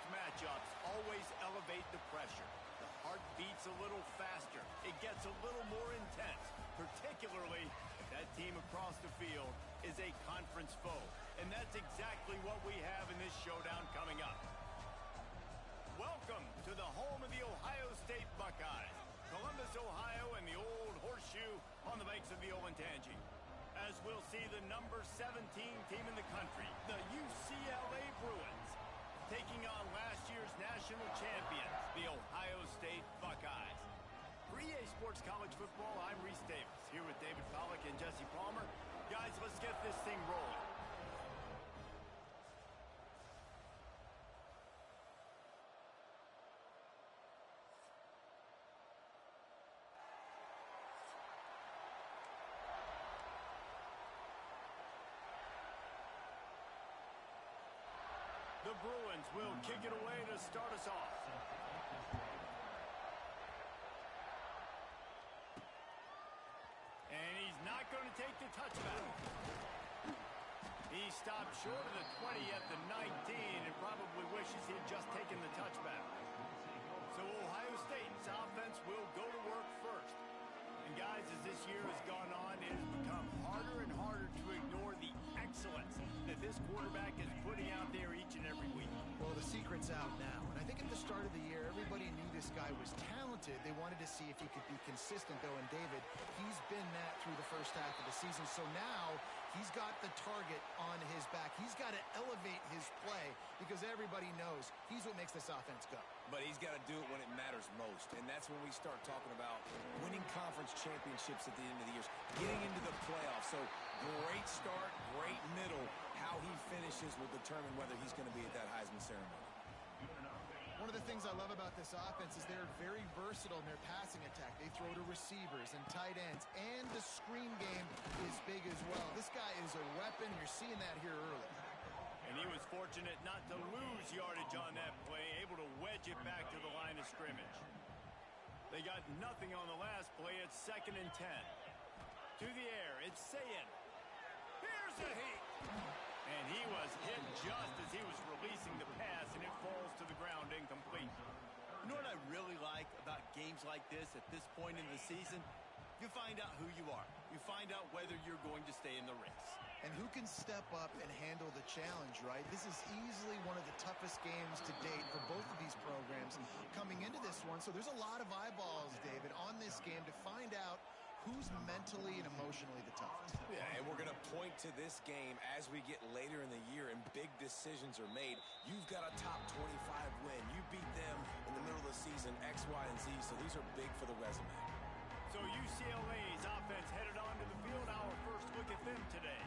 conference matchups always elevate the pressure. The heart beats a little faster. It gets a little more intense, particularly if that team across the field is a conference foe. And that's exactly what we have in this showdown coming up. Welcome to the home of the Ohio State Buckeyes, Columbus, Ohio, and the old horseshoe on the banks of the Olentangy. As we'll see the number 17 team in the country, the UCLA Bruins, taking on last year's national champions, the Ohio State Buckeyes. For EA Sports College Football, I'm Reese Davis, here with David Pollack and Jesse Palmer. Guys, let's get this thing rolling. The Bruins will kick it away to start us off. And he's not going to take the touchback. He stopped short of the 20 at the 19 and probably wishes he had just taken the touchback. So Ohio State's offense will go to work first. And guys, as this year has gone on, it has become harder and harder to ignore the excellence that this quarterback is putting out there each and every week. Well, the secret's out now. And I think at the start of the year, everybody knew this guy was talented. They wanted to see if he could be consistent, though. And David, he's been that through the first half of the season. So now he's got the target on his back. He's got to elevate his play because everybody knows he's what makes this offense go. But he's got to do it when it matters most. And that's when we start talking about winning conference championships at the end of the year, getting into the playoffs. So great start, great middle. How he finishes will determine whether he's going to be at that Heisman ceremony. One of the things I love about this offense is they're very versatile in their passing attack. They throw to receivers and tight ends, and the screen game is big as well. This guy is a weapon. You're seeing that here early. And he was fortunate not to lose yardage on that play, able to wedge it back to the line of scrimmage. They got nothing on the last play. It's 2nd and 10. To the air, it's Sayin. Here's a heat. And he was hit just as he was releasing the pass, and it falls to the ground incomplete. You know what I really like about games like this at this point in the season? You find out who you are. You find out whether you're going to stay in the race. And who can step up and handle the challenge, right? This is easily one of the toughest games to date for both of these programs coming into this one. So there's a lot of eyeballs, David, on this game to find out who's mentally and emotionally the toughest. Yeah, and we're going to point to this game as we get later in the year and big decisions are made. You've got a top 25 win. You beat them in the middle of the season, X, Y, and Z, so these are big for the resume. So UCLA's offense headed onto the field. Our first look at them today.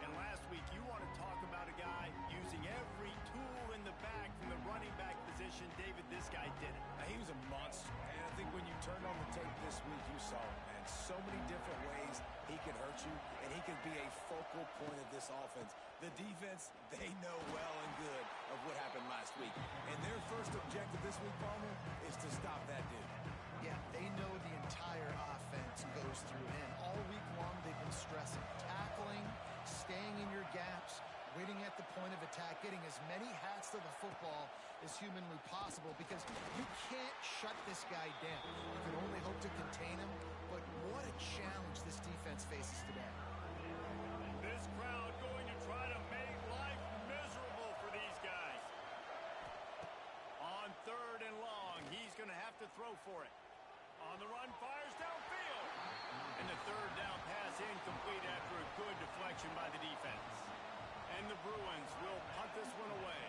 And last week, you want to talk about a guy using every tool in the bag from the running back position. David, this guy did it. Now, he was a monster. And I think when you turned on the tape this week, you saw it, man. So many different ways he could hurt you, and he could be a focal point of this offense. The defense, they know well and good of what happened last week. And their first objective this week, Palmer, is to stop that dude. Yeah, they know the entire offense goes through him. All week long, they've been stressing tackling, staying in your gaps, waiting at the point of attack, getting as many hats to the football as humanly possible because you can't shut this guy down. You can only hope to contain him, but what a challenge this defense faces today. This crowd going to try to make life miserable for these guys. On 3rd and long, he's going to have to throw for it. On the run, fires downfield. And the 3rd down pass incomplete after a good deflection by the defense. And the Bruins will punt this one away.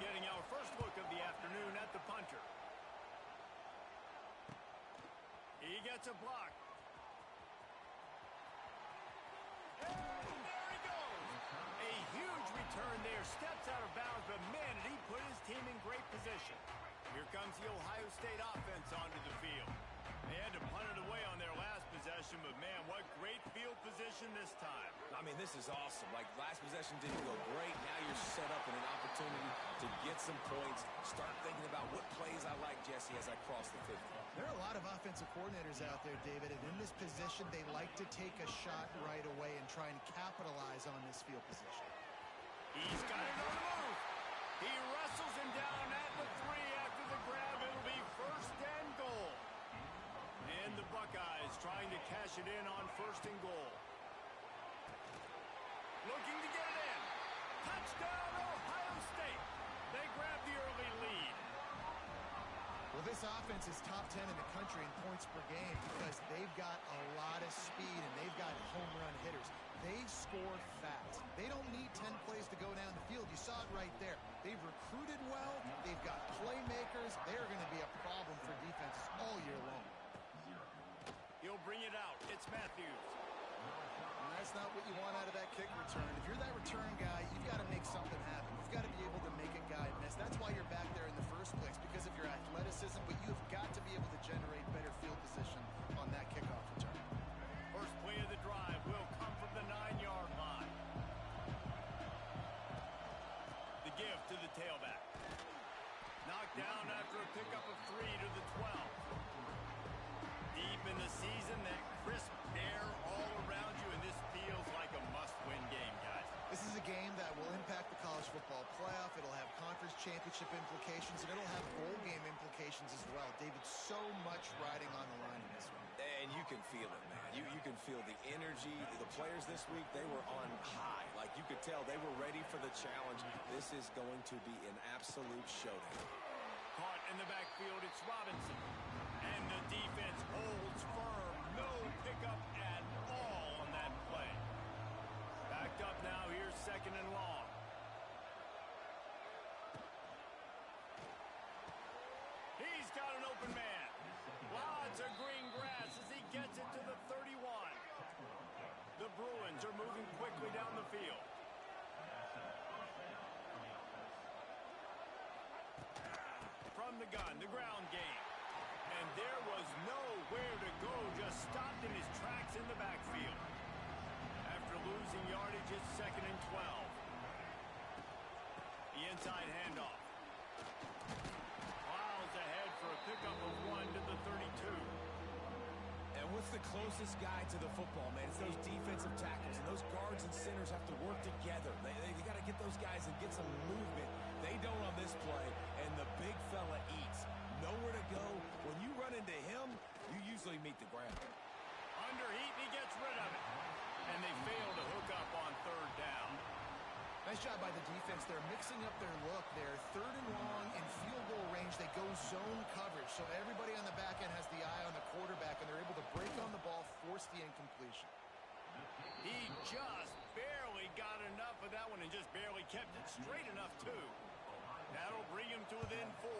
Getting our first look of the afternoon at the punter. He gets a block. And there he goes. A huge return there. Steps out of bounds, but man, did he put his team in great position. Here comes the Ohio State offense onto the field. They had to punt it away on their last possession, but man, what great field position this time. I mean, this is awesome. Like, last possession didn't go great. Now you're set up in an opportunity to get some points. Start thinking about what plays I like, Jesse, as I cross the 50. There are a lot of offensive coordinators out there, David, and in this position, they like to take a shot right away and try and capitalize on this field position. He's got it on the move. He wrestles him down cash it in on 1st and goal. Looking to get it in. Touchdown, Ohio State. They grab the early lead. Well, this offense is top 10 in the country in points per game because they've got a lot of speed and they've got home run hitters. They score fast. They don't need 10 plays to go down the field. You saw it right there. They've recruited well. They've got playmakers. They're going to be a problem for defenses all year long. He'll bring it out. It's Matthews. And that's not what you want out of that kick return. If you're that return guy, you've got to make something happen. You've got to be able to make a guy miss. That's why you're back there in the first place, because of your athleticism, but you have got to be able to generate better field position on that kickoff return. First play of the drive will come from the 9-yard line. The give to the tailback. Knocked down after a pickup of 3 to the 12. Deep in the season, that crisp air all around you, and this feels like a must-win game, guys. This is a game that will impact the college football playoff. It'll have conference championship implications, and it'll have bowl game implications as well. David, so much riding on the line in this one. And you can feel it, man. You can feel the energy. The players this week, they were on high. Like, you could tell they were ready for the challenge. This is going to be an absolute showdown. Caught in the backfield, it's Robinson. And the defense holds firm. No pickup at all on that play. Backed up now. Here's 2nd and long. He's got an open man. Lots of green grass as he gets it to the 31. The Bruins are moving quickly down the field. From the gun, the ground game. And there was nowhere to go, just stopped in his tracks in the backfield. After losing yardage, it's 2nd and 12. The inside handoff. Plows ahead for a pickup of 1 to the 32. And what's the closest guy to the football, man? It's those defensive tackles, and those guards and centers have to work together. They got to get those guys and get some movement. They don't on this play, and the big fella eats. Nowhere to go. When you run into him, you usually meet the ground. Under heat, he gets rid of it. And they fail to hook up on 3rd down. Nice job by the defense. They're mixing up their look. They're 3rd and long in field goal range. They go zone coverage. So everybody on the back end has the eye on the quarterback, and they're able to break on the ball, force the incompletion. He just barely got enough of that one and just barely kept it straight enough, too. That'll bring him to within 4.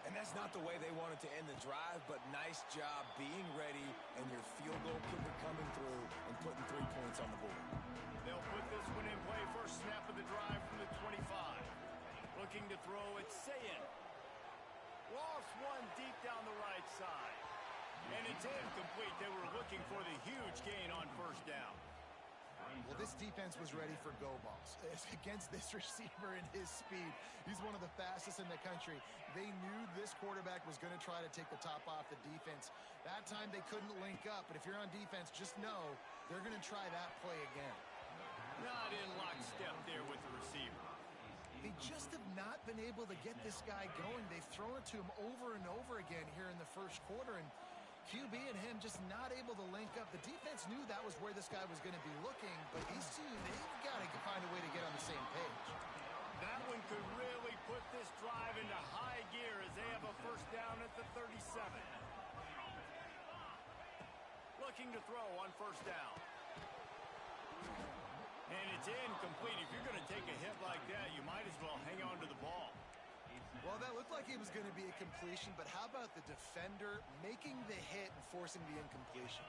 And that's not the way they wanted to end the drive, but nice job being ready and your field goal kicker coming through and putting 3 points on the board. They'll put this one in play. First snap of the drive from the 25. Looking to throw, it's Sayin. Lost one deep down the right side. And it's incomplete. They were looking for the huge gain on 1st down. Well, this defense was ready for go balls. Against this receiver and his speed, he's one of the fastest in the country. They knew this quarterback was going to try to take the top off the defense. That time they couldn't link up, but if you're on defense, just know they're going to try that play again. Not in lockstep there with the receiver. They just have not been able to get this guy going. They've thrown it to him over and over again here in the first quarter, and QB and him just not able to link up. The defense knew that was where this guy was going to be looking, but these two, they've got to find a way to get on the same page. That one could really put this drive into high gear as they have a 1st down at the 37. Looking to throw on 1st down. And it's incomplete. If you're going to take a hit like that, you might as well hang on to the ball. Well, that looked like it was going to be a completion, but how about the defender making the hit and forcing the incompletion?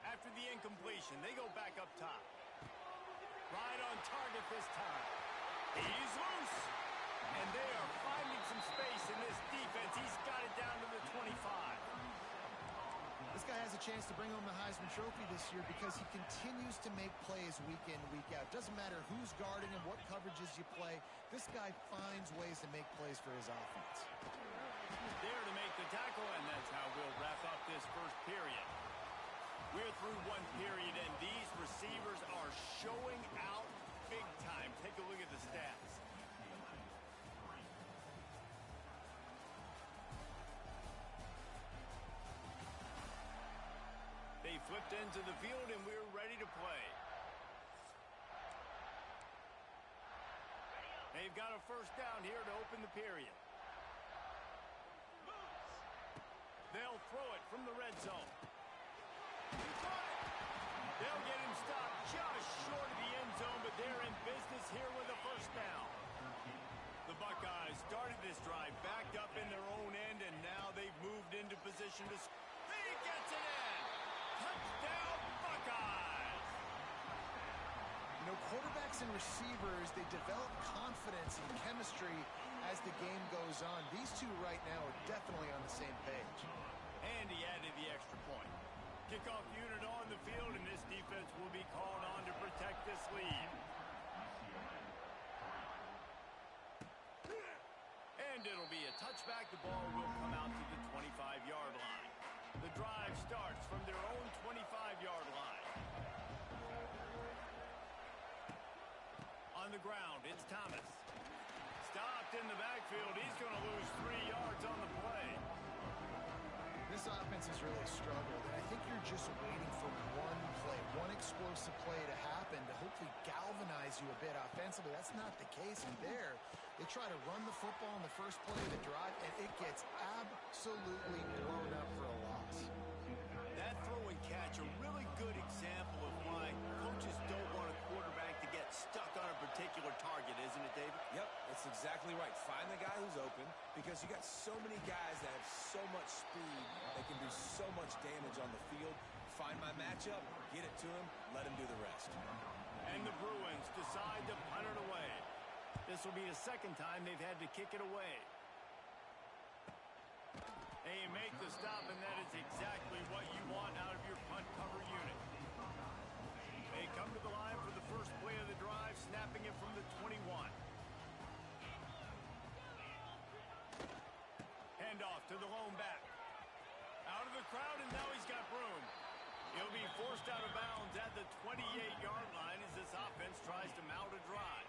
After the incompletion, they go back up top. Right on target this time. He's loose. And they are finding some space in this defense. He's got it down to the 25. This guy has a chance to bring home the Heisman Trophy this year because he continues to make plays week in, week out. Doesn't matter who's guarding him, what coverages you play. This guy finds ways to make plays for his offense. There to make the tackle, and that's how we'll wrap up this first period. We're through one period, and these receivers are showing out big time. Take a look at the stats. ends of the field, and we're ready to play. They've got a first down here to open the period. They'll throw it from the red zone. They'll get him stopped just short of the end zone, but they're in business here with a first down. The Buckeyes started this drive backed up in their own end, and now they've moved into position to... He gets it in! Touchdown, Buckeyes! You know, quarterbacks and receivers, they develop confidence and chemistry as the game goes on. These two right now are definitely on the same page. And he added the extra point. Kickoff unit on the field, and this defense will be called on to protect this lead. And it'll be a touchback. The ball will come out to the 25-yard line. The drive starts from their own 25-yard line. On the ground, it's Thomas. Stopped in the backfield. He's going to lose 3 yards on the play. This offense has really struggled, and I think you're just waiting for one play, one explosive play to happen to hopefully galvanize you a bit offensively. That's not the case, and there, they try to run the football in the first play of the drive, and it gets absolutely blown up for a loss. That throw and catch, a really good example of why coaches don't want a quarterback to get stuck on a particular target, isn't it, David? Yep, that's exactly right. Find the guy who's open, because you got so many guys that have so much speed that can do so much damage on the field. Find my matchup, get it to him, let him do the rest. And the Bruins decide to punt it away. This will be the second time they've had to kick it away. They make the stop, and that is exactly what you want out of your punt cover unit. They come to the line for the first play of the drive, snapping it from the 21. Handoff to the lone back. Out of the crowd, and now he's got room. He'll be forced out of bounds at the 28-yard line as this offense tries to mount a drive.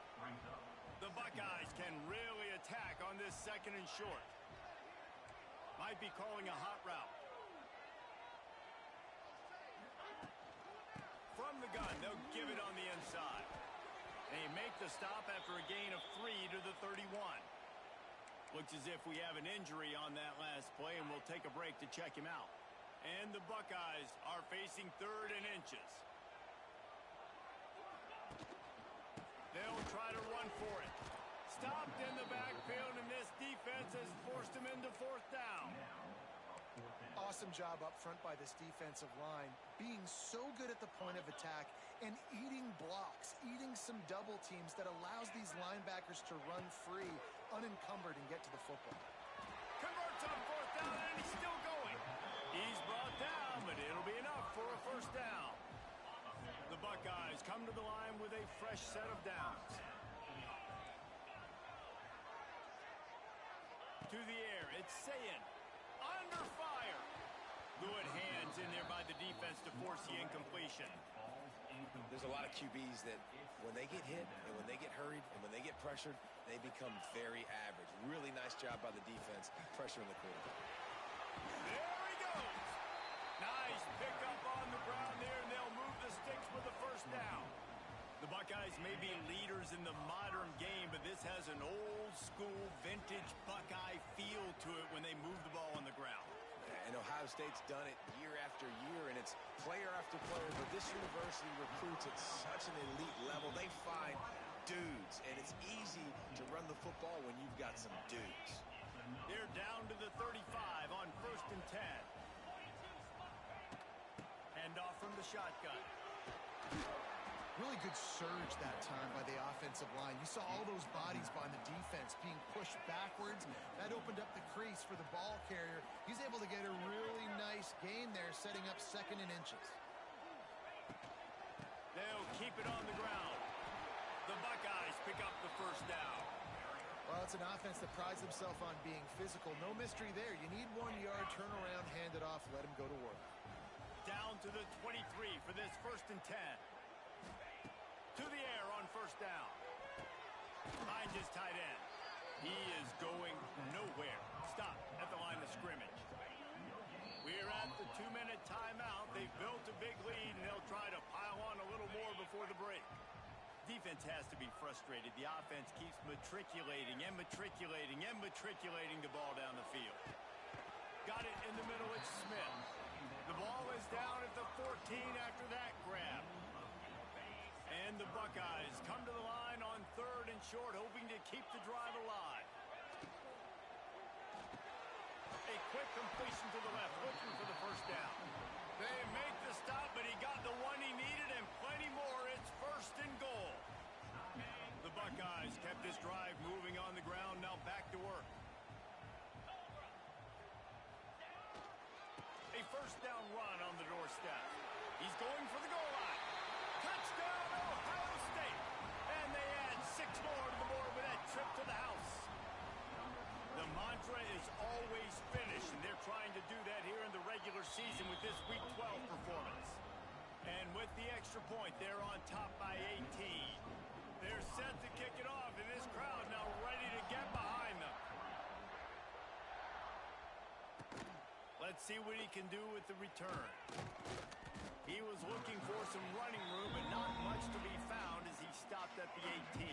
The Buckeyes can really attack on this second and short. Might be calling a hot route. From the gun, they'll give it on the inside. They make the stop after a gain of 3 to the 31. Looks as if we have an injury on that last play, and we'll take a break to check him out. And the Buckeyes are facing 3rd and inches. They'll try to run for it. Stopped in the backfield, and this defense has forced him into 4th down. Awesome job up front by this defensive line, being so good at the point of attack and eating blocks, eating some double teams that allows these linebackers to run free, unencumbered, and get to the football. Converts on 4th down, and he's still going. He's brought down, but it'll be enough for a first down. The Buckeyes come to the line with a fresh set of downs. To the air, it's Sayin. Under fire. Good hands in there by the defense to force the incompletion. There's a lot of QBs that when they get hit and when they get hurried and when they get pressured, they become very average. Really nice job by the defense pressuring the quarterback. There he goes. Nice pickup on the ground there, and they'll move the sticks with the first down. The Buckeyes may be leaders in the modern game, but this has an old-school, vintage Buckeye feel to it when they move the ball on the ground. And Ohio State's done it year after year, and it's player after player, but this university recruits at such an elite level. They find dudes, and it's easy to run the football when you've got some dudes. They're down to the 35 on 1st and 10. Handoff from the shotgun. Really good surge that time by the offensive line. You saw all those bodies behind the defense being pushed backwards. That opened up the crease for the ball carrier. He's able to get a really nice gain there, setting up 2nd and inches. They'll keep it on the ground. The Buckeyes pick up the first down. Well, it's an offense that prides themselves on being physical. No mystery there. You need 1 yard, turn around, hand it off, let him go to work. Down to the 23 for this 1st and 10. To the air on 1st down. Behind his tight end. He is going nowhere. Stop at the line of scrimmage. We're We're at the 2-minute timeout. They've built a big lead, and they'll try to pile on a little more before the break. Defense has to be frustrated. The offense keeps matriculating and matriculating and matriculating the ball down the field. Got it in the middle. It's Smith. The ball is down at the 14 after that grab. And the Buckeyes come to the line on 3rd and short, hoping to keep the drive alive. A quick completion to the left, looking for the first down. They make the stop, but he got the one he needed and plenty more. It's 1st and goal. The Buckeyes kept this drive moving on the ground, now back to work. A first down run on the doorstep. He's going for the goal line. Touchdown, Ohio State. And they add 6 more to the board with that trip to the house. The mantra is always finish, and they're trying to do that here in the regular season with this Week 12 performance. And with the extra point, they're on top by 18. They're set to kick it off, and this crowd now ready to get behind them. Let's see what he can do with the return. He was looking for some running room, but not much to be found as he stopped at the 18.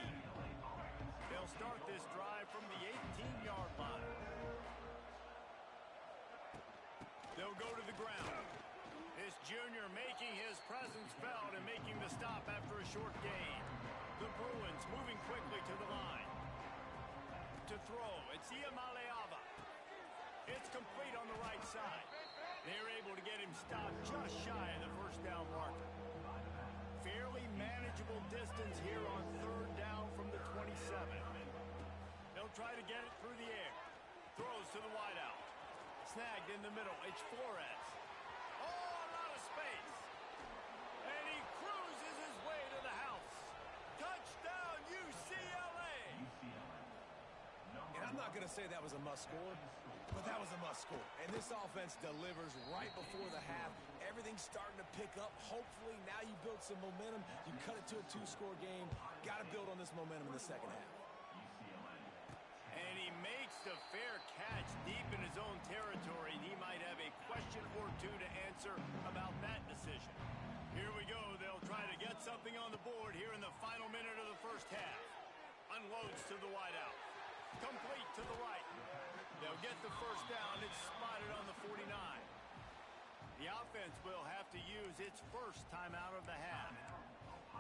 They'll start this drive from the 18-yard line. They'll go to the ground. This junior making his presence felt and making the stop after a short gain. The Bruins moving quickly to the line. To throw, it's Ucla. It's complete on the right side. They're able to get him stopped just shy of the first down marker. Fairly manageable distance here on 3rd down from the 27. They'll try to get it through the air. Throws to the wideout. Snagged in the middle. It's Flores. Oh, a lot of space. And he cruises his way to the house. Touchdown, UCLA. And I'm not going to say that was a must score, but that was a must score. And this offense delivers right before the half. Everything's starting to pick up. Hopefully, now you build some momentum. You cut it to a 2-score game. Got to build on this momentum in the second half. And he makes the fair catch deep in his own territory. And he might have a question or two to answer about that decision. Here we go. They'll try to get something on the board here in the final minute of the first half. Unloads to the wideout. Complete to the right. They'll get the first down. It's spotted on the 49. The offense will have to use its first timeout of the half.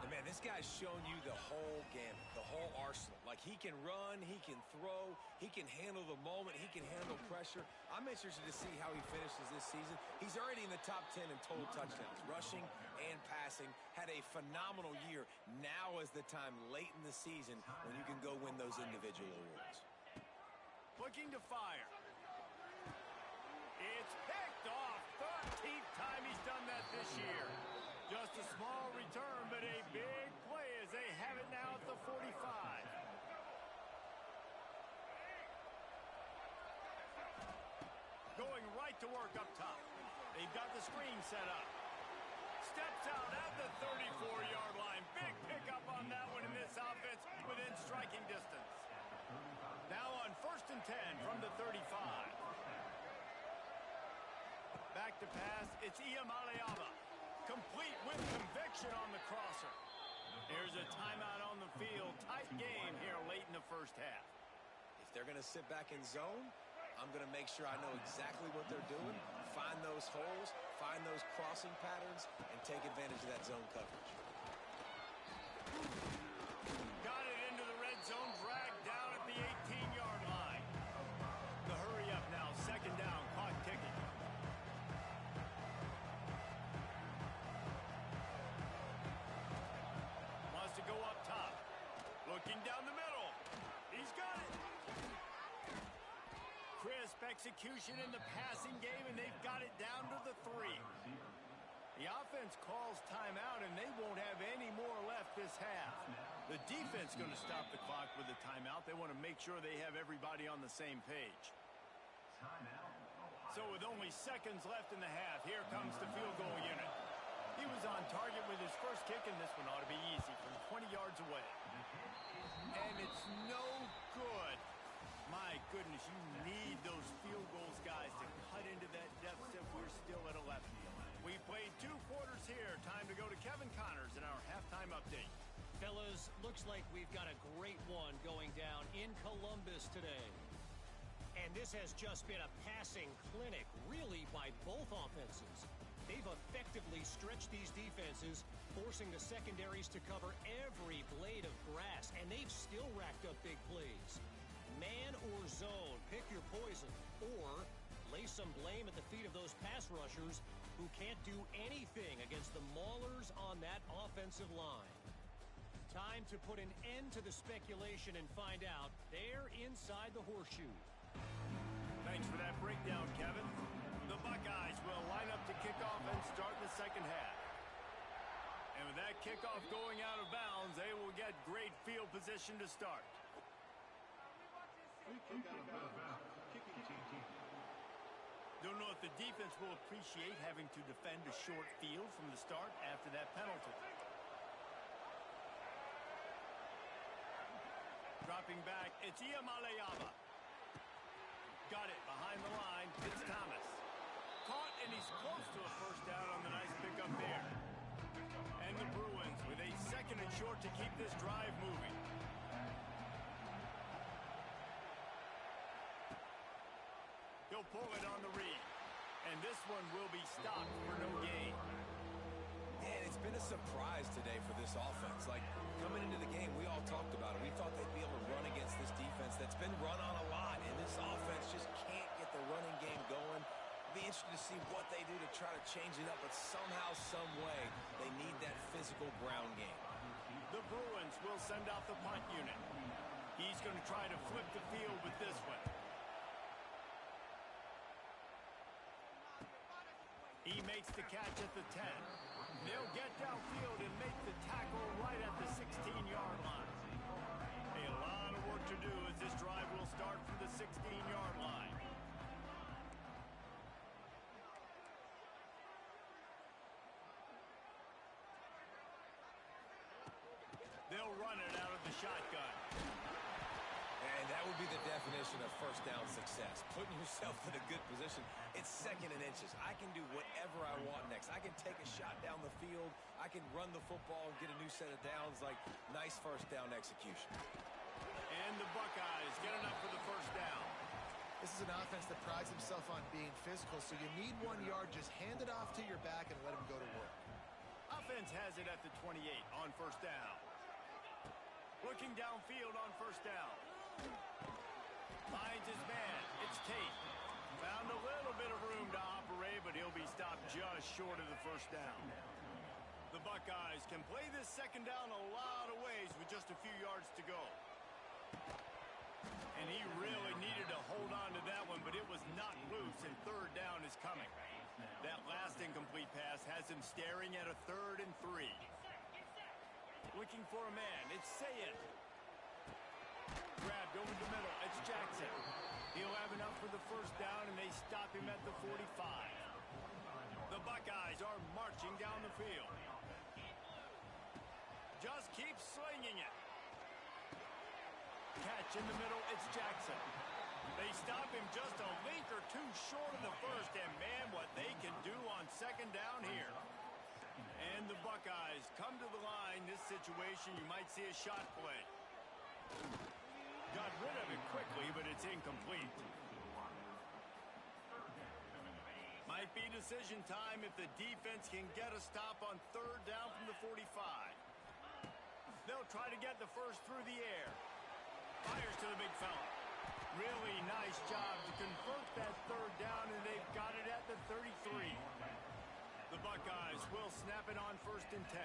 And man, this guy's shown you the whole gamut, the whole arsenal. Like, he can run, he can throw, he can handle the moment, he can handle pressure. I'm interested to see how he finishes this season. He's already in the top 10 in total touchdowns, rushing and passing. Had a phenomenal year. Now is the time late in the season when you can go win those individual awards. Looking to fire. It's picked off. 13th time he's done that this year. Just a small return, but a big play as they have it now at the 45. Going right to work up top. They've got the screen set up. Steps out at the 34-yard line. Big pickup on that one in this offense within striking distance. Now on 1st and 10 from the 35. Back to pass. It's Ucla. Complete with conviction on the crosser. There's a timeout on the field. Tight game here late in the first half. If they're going to sit back in zone, I'm going to make sure I know exactly what they're doing, find those holes, find those crossing patterns, and take advantage of that zone coverage. Got it into the red zone, dragged down at the 18-yard line. The hurry up now, 2nd down, clock ticking. Wants to go up top. Looking down the middle. He's got it. Crisp execution in the passing game, and they've got it down to the 3. The offense calls timeout, and they won't have any more left this half. The defense going to stop the clock with the timeout. They want to make sure they have everybody on the same page. So with only seconds left in the half, here comes the field goal unit. He was on target with his first kick, and this one ought to be easy from 20 yards away. And it's no good. My goodness, you need those field goals, guys, to cut into that deficit. We're still update. Fellas, looks like we've got a great one going down in Columbus today. And this has just been a passing clinic, really, by both offenses. They've effectively stretched these defenses, forcing the secondaries to cover every blade of grass, and they've still racked up big plays. Man or zone, pick your poison, or lay some blame at the feet of those pass rushers who can't do anything against the maulers on that offensive line. Time to put an end to the speculation and find out. They're inside the horseshoe. Thanks for that breakdown, Kevin. The Buckeyes will line up to kick off and start the second half. And with that kickoff going out of bounds, they will get great field position to start. Don't know if the defense will appreciate having to defend a short field from the start after that penalty. Dropping back, it's Iamaleava. Got it behind the line. It's Thomas. Caught, and he's close to a first down on the nice pickup there. And the Bruins with a second and short to keep this drive moving. He'll pull it on the read. And this one will be stopped for no gain. And it's been a surprise today for this offense. Like, coming into the game, we all talked about it. We thought they'd be able to run against this defense that's been run on a lot, and this offense just can't get the running game going. Be interested to see what they do to try to change it up, but somehow, some way, they need that physical ground game. The Bruins will send out the punt unit. He's going to try to flip the field with this one. He makes the catch at the 10. They'll get downfield and make the tackle right at the 16-yard line. A lot of work to do as this drive will start from the 16-yard line. They'll run it out of the shotgun. And that would be the definition of first down success. Putting yourself in a good position. It's second and inches. I can do whatever I want next. I can take a shot down the field. I can run the football and get a new set of downs. Like, nice first down execution. And the Buckeyes get enough for the first down. This is an offense that prides himself on being physical, so you need 1 yard. Just hand it off to your back and let him go to work. Offense has it at the 28 on first down. Looking downfield on first down. Finds his man. It's Tate. Found a little bit of room to operate, but he'll be stopped just short of the first down. The Buckeyes can play this second down a lot of ways with just a few yards to go. And he really needed to hold on to that one, but it was not loose, and third down is coming. That last incomplete pass has him staring at a 3rd and 3. Looking for a man. It's Sayin. Grabbed over the middle. It's Jackson. He'll have enough for the first down, and they stop him at the 45. The Buckeyes are marching down the field. Just keep slinging it. Catch in the middle. It's Jackson. They stop him just a link or two short of the first, and man, what they can do on second down here. And the Buckeyes come to the line. This situation, you might see a shot play. Got rid of it quickly, but it's incomplete. Might be decision time if the defense can get a stop on third down from the 45. They'll try to get the first through the air. Fires to the big fella. Really nice job to convert that third down, and they've got it at the 33. The Buckeyes will snap it on 1st and 10.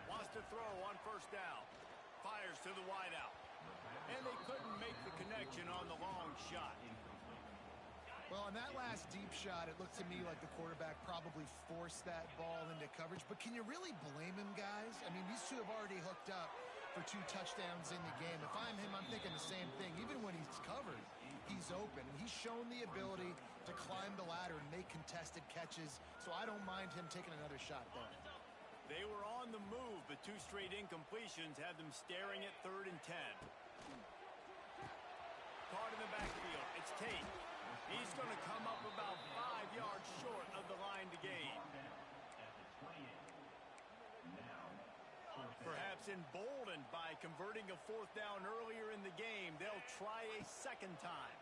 Wants to throw on first down. Fires to the wideout. And they couldn't make the connection on the long shot. Well, on that last deep shot, it looked to me like the quarterback probably forced that ball into coverage. But can you really blame him, guys? I mean, these two have already hooked up for 2 touchdowns in the game. If I'm him, I'm thinking the same thing. Even when he's covered, he's open. And he's shown the ability to climb the ladder and make contested catches. So I don't mind him taking another shot there. They were on the move, but 2 straight incompletions had them staring at 3rd and 10. Caught in the backfield. It's Tate. He's going to come up about 5 yards short of the line to gain. Perhaps emboldened by converting a fourth down earlier in the game, they'll try a second time.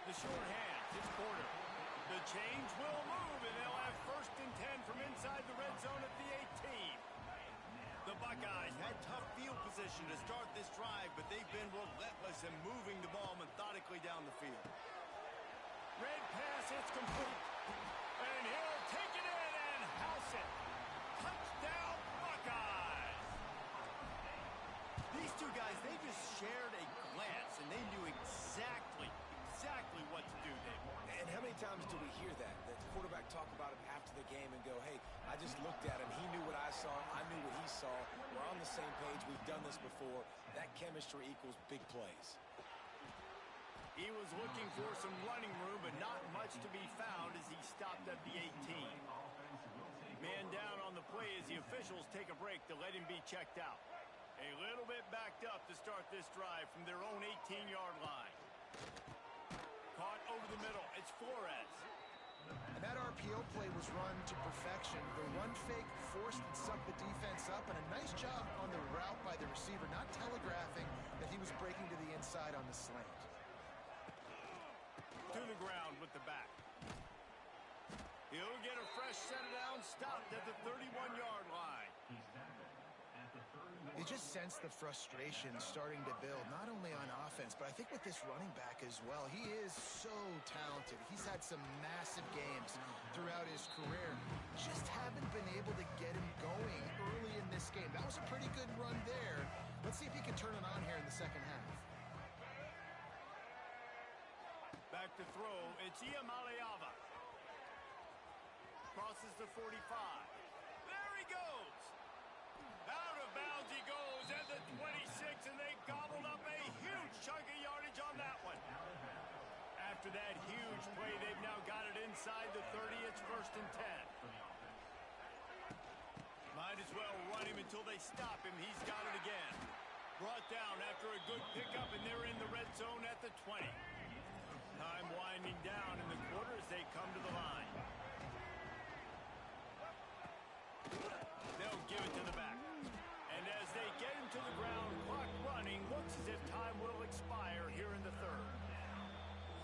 The short hand, it's Porter. The change will move, and they'll have 1st and 10 from inside the red zone at the 18. The Buckeyes had tough field position to start this drive, but they've been relentless in moving the ball methodically down the field. Red pass, it's complete. And he'll take it in and house it. Touchdown, Buckeyes! These two guys, they just shared a glance, and they knew exactly what to do, Dave. And how many times do we hear that? The quarterback talk about it after the game and go, hey, I just looked at him. He knew what I saw. I knew what he saw. We're on the same page. We've done this before. That chemistry equals big plays. He was looking for some running room, but not much to be found as he stopped at the 18. Man down on the play as the officials take a break to let him be checked out. A little bit backed up to start this drive from their own 18-yard line. Caught over the middle. It's Flores. And that RPO play was run to perfection. The run fake forced and sucked the defense up, and a nice job on the route by the receiver, not telegraphing that he was breaking to the inside on the slant. To the ground with the back. He'll get a fresh set down, stopped at the 31-yard line. You just sense the frustration starting to build, not only on offense, but I think with this running back as well. He is so talented. He's had some massive games throughout his career. Just haven't been able to get him going early in this game. That was a pretty good run there. Let's see if he can turn it on here in the second half. Back to throw, it's Iamaleava. Crosses the 45. There he goes. Out of bounds he goes at the 26, and they gobbled up a huge chunk of yardage on that one. After that huge play, they've now got it inside the 30. It's 1st and 10. Might as well run him until they stop him. He's got it again. Brought down after a good pickup, and they're in the red zone at the 20. Time winding down in the quarter as they come to the line. They'll give it to the back. And as they get him to the ground, clock running, looks as if time will expire here in the third.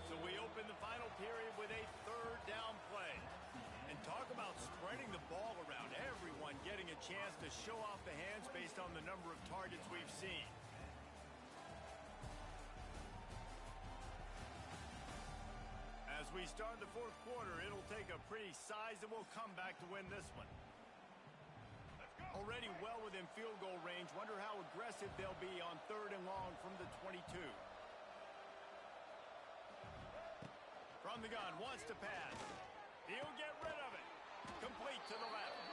So we open the final period with a third down play. And talk about spreading the ball around, everyone getting a chance to show off the hands based on the number of targets we've seen. As we start the fourth quarter, it'll take a pretty sizable comeback to win this one. Already well within field goal range. Wonder how aggressive they'll be on 3rd and long from the 22. From the gun, wants to pass. He'll get rid of it. Complete to the left.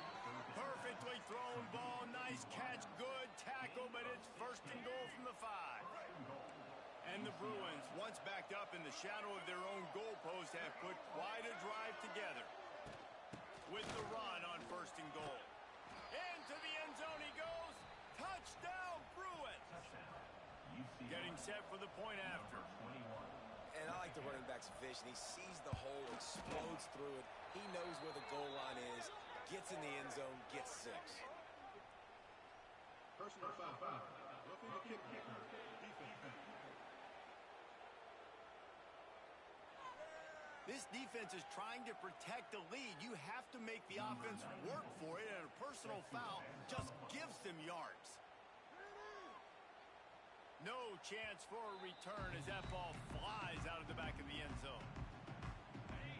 Perfectly thrown ball. Nice catch. Good tackle, but it's 1st and goal from the 5. And the Bruins, once backed up in the shadow of their own goalpost, have put quite a drive together. With the run on 1st and goal. Into the end zone he goes. Touchdown, Bruins. Getting set for the point after. And I like the running back's vision. He sees the hole, explodes through it. He knows where the goal line is, gets in the end zone, gets 6. Personal foul. Roughing the kick. Defense. This defense is trying to protect the lead. You have to make the offense work for it, and a personal foul just gives them yards. No chance for a return as that ball flies out of the back of the end zone.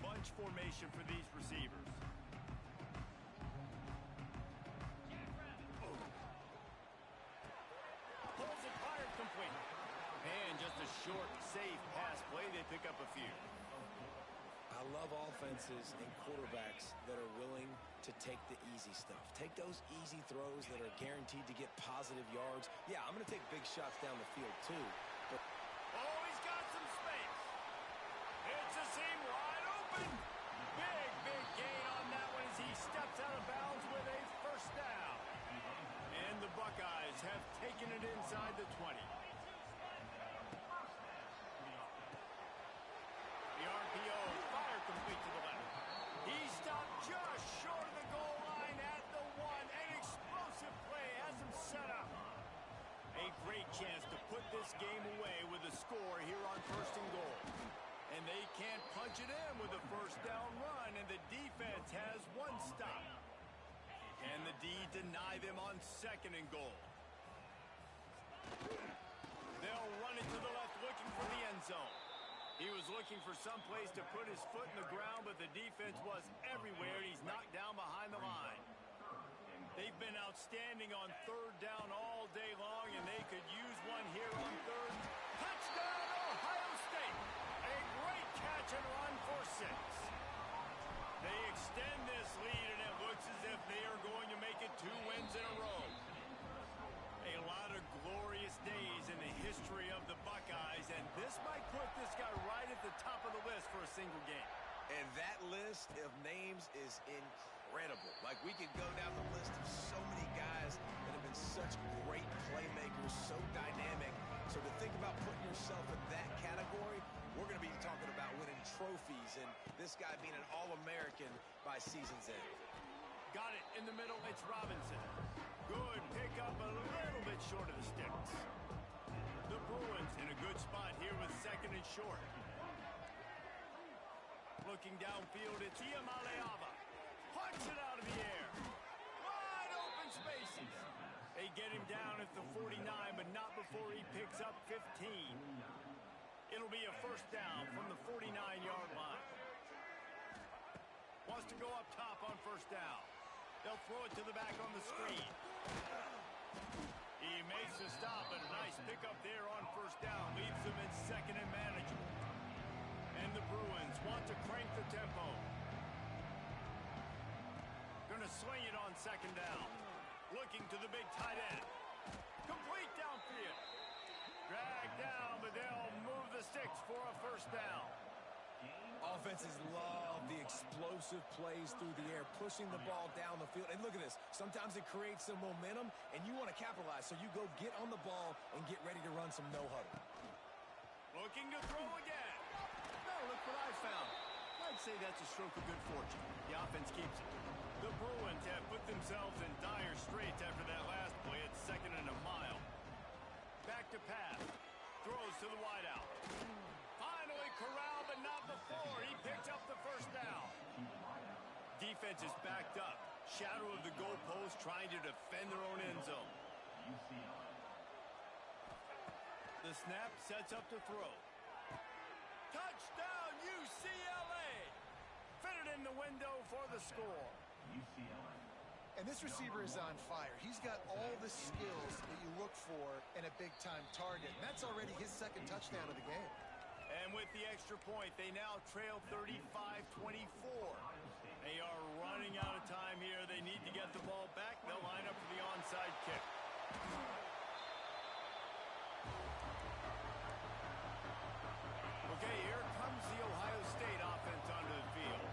Bunch formation for these receivers. Pulls it, fired, complete. And just a short, safe pass play. They pick up a few. I love offenses and quarterbacks that are willing to take the easy stuff. Take those easy throws that are guaranteed to get positive yards. Yeah, I'm going to take big shots down the field too. But oh, he's got some space. It's a seam wide open. Big gain on that one as he steps out of bounds with a 1st down. And the Buckeyes have taken it inside the 20. The RPO, fire complete to the left. He stopped just short of the goal line at the 1 and first and goal. And they can't punch it in with a first down run, and the defense has one stop. Can the D deny them on second and goal? They'll run it to the left, looking for the end zone. He was looking for some place to put his foot in the ground, but the defense was everywhere, and he's knocked down behind the line. They've been outstanding on third down all day long, and they could use one here on third. Touchdown, Ohio State! A great catch and run for 6. They extend this lead, and it looks as if they are going to make it 2 wins in a row. A lot of glorious days in the history of the Buckeyes, and this might put this guy right at the top of the list for a single game. And that list of names is incredible. Like, we could go down the list of so many guys that have been such great playmakers, so dynamic. So to think about putting yourself in that category, we're going to be talking about winning trophies and this guy being an All-American by season's end. Got it in the middle. It's Robinson. Good pickup, a little bit short of the sticks. The Bruins in a good spot here with second and short. Looking downfield, it's Iamaleava. Punts it out of the air. Wide open spaces. They get him down at the 49, but not before he picks up 15. It'll be a first down from the 49-yard line. Wants to go up top on first down. They'll throw it to the back on the screen. He makes the stop, but a nice pickup there on first down. Leaves them in second and manageable. And the Bruins want to crank the tempo. Gonna swing it on second down. Looking to the big tight end. Complete downfield. Drag down, but they'll move the sticks for a first down. Offenses love the explosive plays through the air, pushing the ball down the field. And look at this. Sometimes it creates some momentum, and you want to capitalize. So you go get on the ball and get ready to run some no-huddle. Looking to throw again. No, look what I found. I'd say that's a stroke of good fortune. The offense keeps it. The Bruins have put themselves in dire straits after that last play. It's second and a mile. Back to pass. Throws to the wideout. Finally corralled, but not before. He picked up the first down. Defense is backed up. Shadow of the goalpost, trying to defend their own end zone. The snap sets up to throw. Touchdown, UCLA! Fitted in the window for the score. And this receiver is on fire. He's got all the skills that you look for in a big-time target. And that's already his second touchdown of the game. And with the extra point, they now trail 35-24. They are running out of time here. They need to get the ball back. They'll line up for the onside kick. Okay, here comes the Ohio State offense onto the field.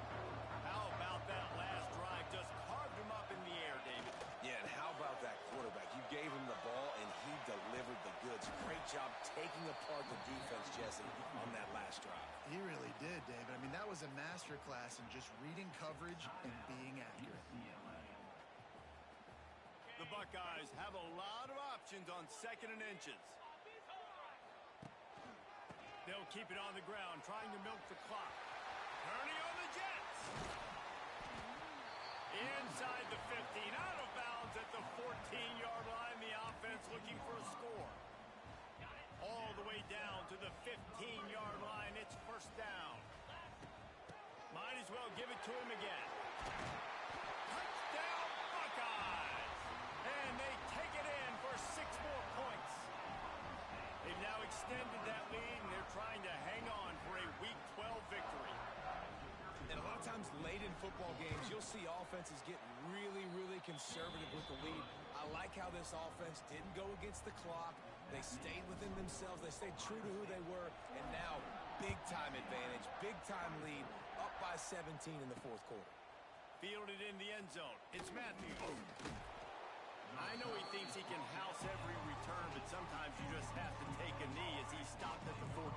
How about that last drive? Just carved him up in the air, David. Yeah, and how about that quarterback? You gave him the ball, and he delivered the goods. Great job taking apart the defense, Jesse, on that last drive. He really did, David. I mean, that was a masterclass in just reading coverage and being accurate. The Buckeyes have a lot of options on second and inches. They'll keep it on the ground, trying to milk the clock. Turning on the Jets. Inside the 15, out of bounds at the 14-yard line. The offense looking for a score. All the way down to the 15-yard line. It's first down. Might as well give it to him again. Touchdown, Buckeyes! And they take it in for 6 more points. They've now extended that lead, and they're trying to hang on for a Week 12 victory. And a lot of times late in football games, you'll see offenses get really, really conservative with the lead. I like how this offense didn't go against the clock. They stayed within themselves. They stayed true to who they were. And now, big-time advantage, big-time lead, up by 17 in the fourth quarter. Fielded in the end zone. It's Matthews. I know he thinks he can house every return, but sometimes you just have to take a knee as he stopped at the 14.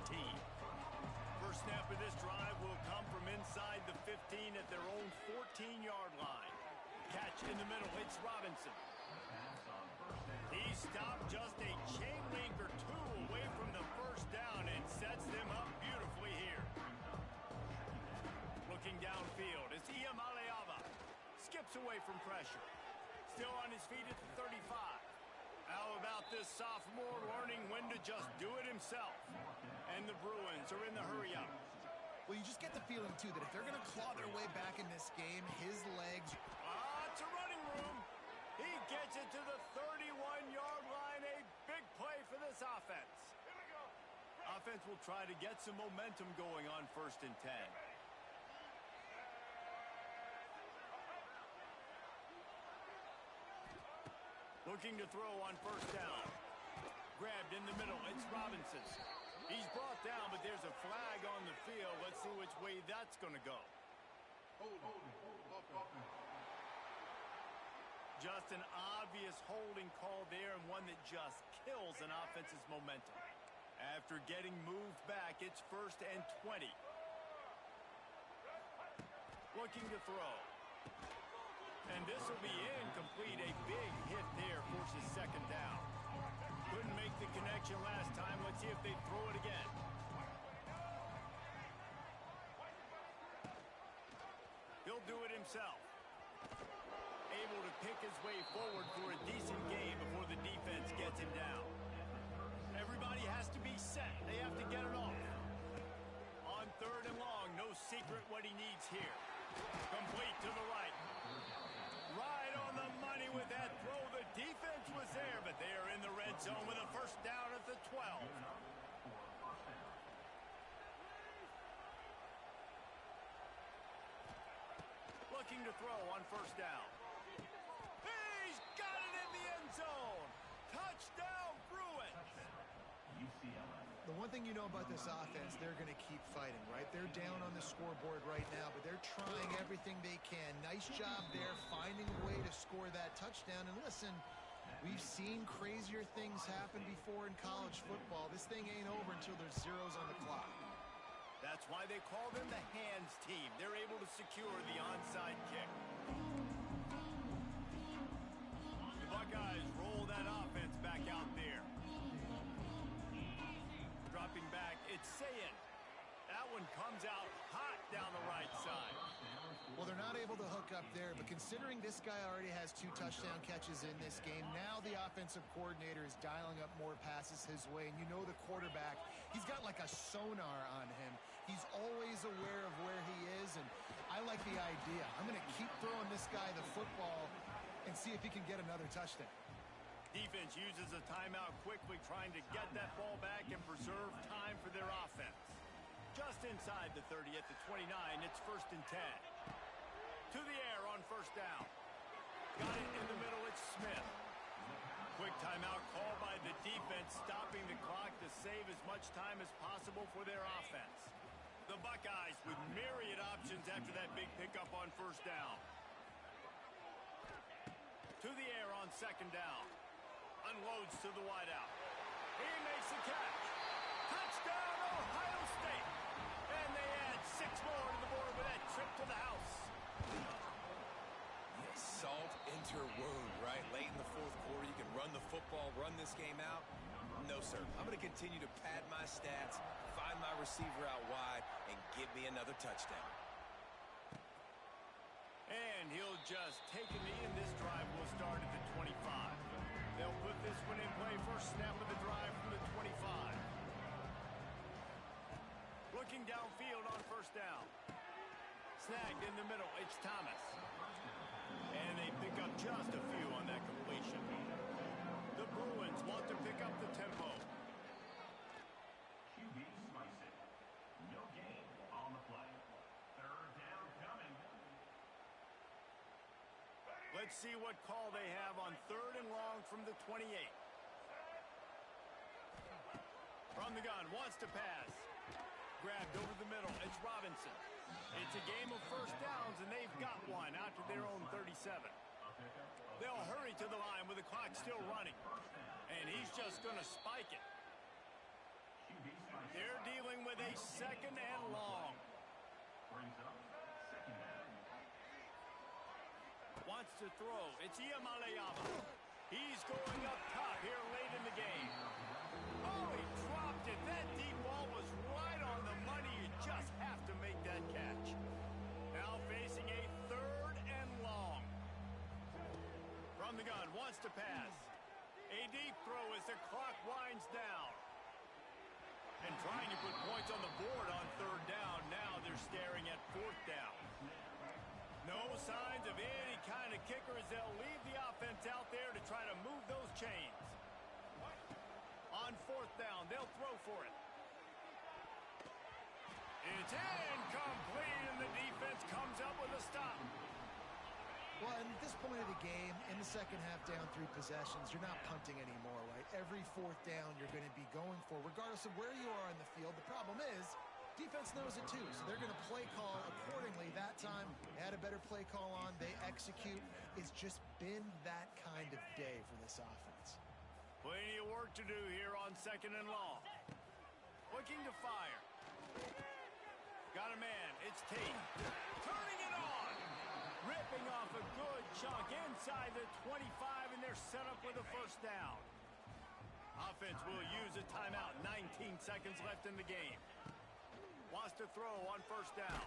First snap of this drive will come from inside the 15 at their own 14-yard line. Catch in the middle. It's Robinson. He stopped just a chain link or two away from the first down and sets them from pressure. Still on his feet at the 35. How about this sophomore learning when to just do it himself? And the Bruins are in the hurry-up. Well, you just get the feeling, too, that if they're going to claw their way back in this game, his legs... It's a running room. He gets it to the 31-yard line. A big play for this offense. Offense will try to get some momentum going on 1st and 10. Looking to throw on 1st down. Grabbed in the middle. It's Robinson. He's brought down, but there's a flag on the field. Let's see which way that's going to go. Just an obvious holding call there, and one that just kills an offense's momentum. After getting moved back, it's 1st and 20. Looking to throw. And this will be incomplete. A big hit there forces 2nd down. Couldn't make the connection last time. Let's see if they throw it again. He'll do it himself. Able to pick his way forward for a decent gain before the defense gets him down. Everybody has to be set. They have to get it off. On 3rd and long, no secret what he needs here. Complete to the right. Right on the money with that throw. The defense was there, but they are in the red zone with a 1st down at the 12. Looking to throw on 1st down. He's got it in the end zone. Touchdown, Bruins. The one thing you know about this offense, they're going to keep fighting, right? They're down on the scoreboard right now, but they're trying everything they can. Nice job there, finding a way to score that touchdown. And listen, we've seen crazier things happen before in college football. This thing ain't over until there's zeros on the clock. That's why they call them the hands team. They're able to secure the onside kick. The Buckeyes roll that offense back out there. Dropping back, it's Sayin. That one comes out hot down the right side. Well, they're not able to hook up there, but considering this guy already has 2 touchdown catches in this game, now the offensive coordinator is dialing up more passes his way, and you know the quarterback, he's got like a sonar on him. He's always aware of where he is, and I like the idea. I'm going to keep throwing this guy the football and see if he can get another touchdown. Defense uses a timeout quickly, trying to get that ball back and preserve time for their offense. Just inside the 30 at the 29, it's 1st and 10. To the air on 1st down. Got it in the middle, it's Smith. Quick timeout called by the defense, stopping the clock to save as much time as possible for their offense. The Buckeyes with myriad options after that big pickup on 1st down. To the air on 2nd down. Unloads to the wideout. He makes the catch. Touchdown, Ohio State. And they add 6 more to the board with that trip to the house. Salt enter wound, right? Late in the 4th quarter, you can run the football, run this game out. No, sir. I'm going to continue to pad my stats, find my receiver out wide, and give me another touchdown. And he'll just take a knee, and this drive will start at the 25. They'll put this one in play. First snap of the drive from the 25. Looking downfield on 1st down. Snagged in the middle. It's Thomas. And they pick up just a few on that completion. The Bruins want to pick up the tempo. QB slice it. No gain on the play. 3rd down coming. Let's see what call they have on 3rd and long from the 28. From the gun, wants to pass. Grabbed over the middle. It's Robinson. It's a game of 1st downs, and they've got one out to their own 37. They'll hurry to the line with the clock still running. And he's just going to spike it. They're dealing with a 2nd and long. Brings up 2nd down. Wants to throw. It's Iamaleava. He's going up top here late in the game. Oh, he dropped it. That deep ball was right on the money. You just have to make that catch. Now facing a 3rd and long. to pass. A deep throw as the clock winds down. And trying to put points on the board on third down. Now they're staring at fourth down. No signs of any kind of kicker as they'll leave the offense out there to try to move those chains. On fourth down, they'll throw for it. It's incomplete, and the defense comes up with a stop. Well, at this point of the game, in the second half, down 3 possessions, you're not punting anymore, right? Every fourth down you're going to be going for, regardless of where you are in the field. The problem is, defense knows it too, so they're going to play call accordingly. That time, they had a better play call on. They execute. It's just been that kind of day for this offense. Plenty of work to do here on second and long. Looking to fire. Got a man. It's Tate. Turning it on. Ripping off a good chunk inside the 25, and they're set up with a first down. Offense will use a timeout. 19 seconds left in the game. Wants to throw on first down.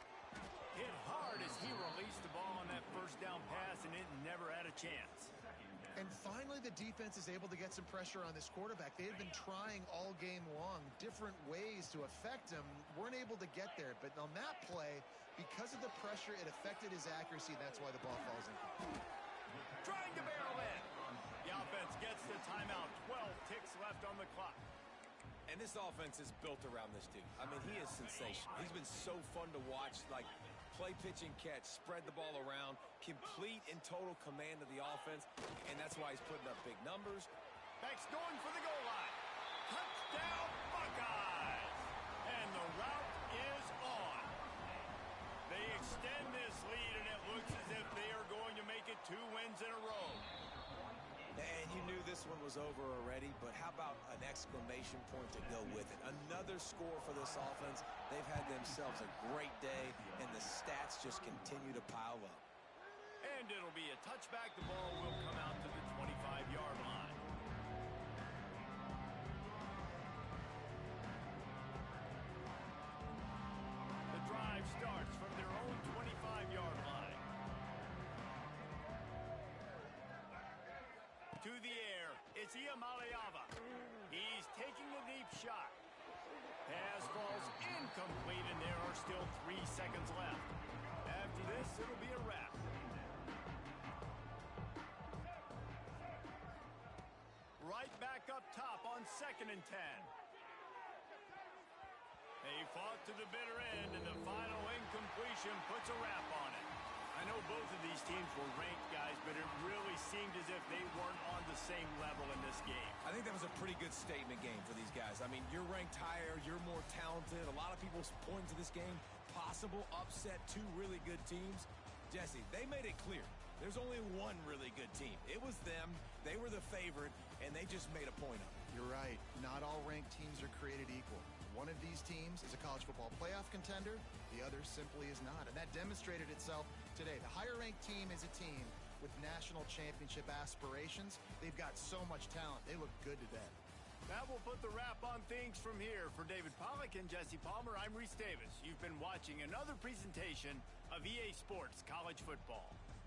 Hit hard as he released the ball on that first down pass, and it never had a chance. And finally, the defense is able to get some pressure on this quarterback. They had been trying all game long, different ways to affect him. Weren't able to get there. But on that play, because of the pressure, it affected his accuracy. That's why the ball falls in. Trying to barrel in. The offense gets the timeout. 12 ticks left on the clock. And this offense is built around this dude. I mean, he is sensational. He's been so fun to watch, like play, pitch, and catch, spread the ball around, complete and total command of the offense, and that's why he's putting up big numbers. Beck's going for the goal line. Touchdown, Buckeyes! And the route is on. They extend this lead, and it looks as if they are going to make it 2 wins in a row. And you knew this one was over already, but how about an exclamation point to go with it? Another score for this offense. They've had themselves a great day, and the stats just continue to pile up. And it'll be a touchback. The ball will come out to the 25-yard line. The drive starts from their own 25-yard line. To the air, it's Iamaleava. He's taking a deep shot. Pass falls incomplete, and there are still 3 seconds left. After this, it'll be a wrap. Right back up top on 2nd and 10. They fought to the bitter end, and the final incompletion puts a wrap on it. I know both of these teams were ranked, guys, but it really seemed as if they weren't on the same level in this game. I think that was a pretty good statement game for these guys. I mean, you're ranked higher, you're more talented. A lot of people point to this game, possible upset, 2 really good teams. Jesse, they made it clear. There's only one really good team. It was them. They were the favorite, and they just made a point of it. You're right. Not all ranked teams are created equal. One of these teams is a college football playoff contender. The other simply is not. And that demonstrated itself today. The higher-ranked team is a team with national championship aspirations. They've got so much talent. They look good today. That will put the wrap on things from here. For David Pollack and Jesse Palmer, I'm Reese Davis. You've been watching another presentation of EA Sports College Football.